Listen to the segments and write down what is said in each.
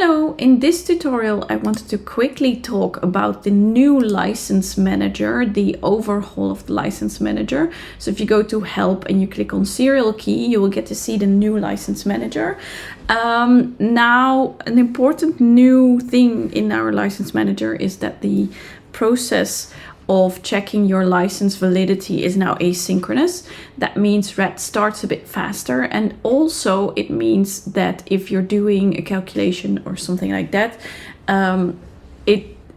Hello, in this tutorial I wanted to quickly talk about the new license manager, the overhaul of the license manager. So if you go to help and you click on serial key, you will get to see the new license manager. Now, an important new thing in our license manager is that the process of checking your license validity is now asynchronous. That means Rat starts a bit faster, and also it means that if you're doing a calculation or something like that,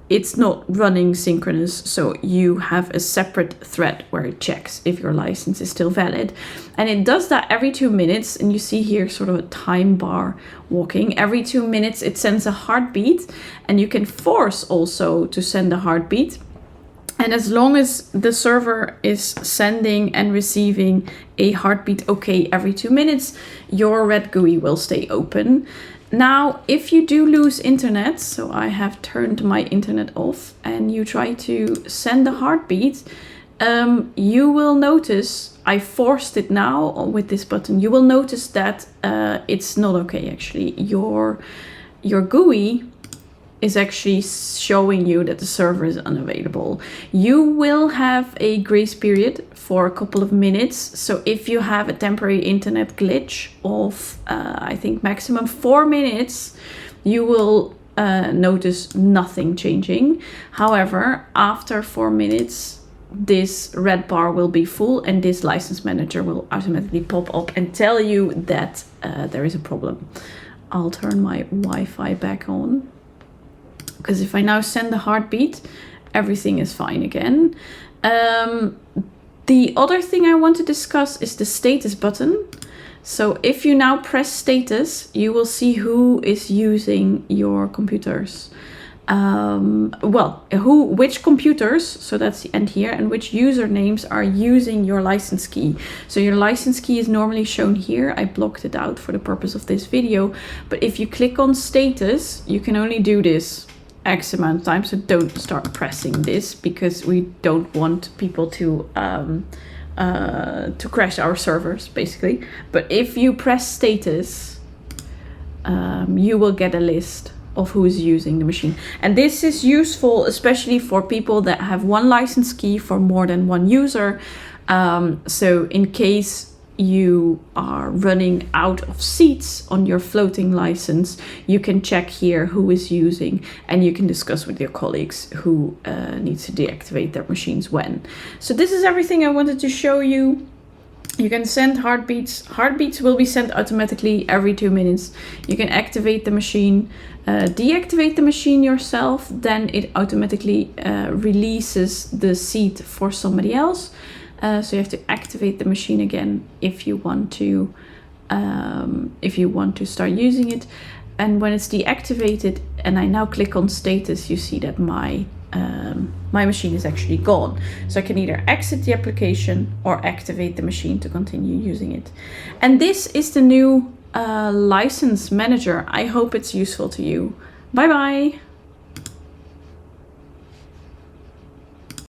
it's not running synchronous, so you have a separate thread where it checks if your license is still valid. And it does that every 2 minutes, and you see here sort of a time bar walking. Every 2 minutes it sends a heartbeat, and you can force also to send a heartbeat. And as long as the server is sending and receiving a heartbeat okay every 2 minutes, your Rat GUI will stay open. Now, if you do lose internet, so I have turned my internet off, and you try to send a heartbeat, you will notice, I forced it now with this button, you will notice that it's not okay actually. Your GUI is actually showing you that the server is unavailable. You will have a grace period for a couple of minutes. So if you have a temporary internet glitch of, I think maximum 4 minutes, you will notice nothing changing. However, after 4 minutes, this red bar will be full and this license manager will automatically pop up and tell you that there is a problem. I'll turn my Wi-Fi back on, because if I now send the heartbeat, everything is fine again. The other thing I want to discuss is the status button. So if you now press status, you will see who is using your computers. Which computers, so that's the end here, and which usernames are using your license key. So your license key is normally shown here. I blocked it out for the purpose of this video. But if you click on status, you can only do this X amount of time, so don't start pressing this because we don't want people to crash our servers basically. But if you press status, you will get a list of who is using the machine, and this is useful especially for people that have one license key for more than one user. So in case you are running out of seats on your floating license, you can check here who is using, and you can discuss with your colleagues who needs to deactivate their machines when. So this is everything I wanted to show you. You can send heartbeats. Heartbeats will be sent automatically every 2 minutes. You can activate the machine, deactivate the machine yourself, then it automatically releases the seat for somebody else. So you have to activate the machine again if you want to start using it. And when it's deactivated and I now click on status, you see that my machine is actually gone. So I can either exit the application or activate the machine to continue using it. And this is the new license manager. I hope it's useful to you. Bye bye.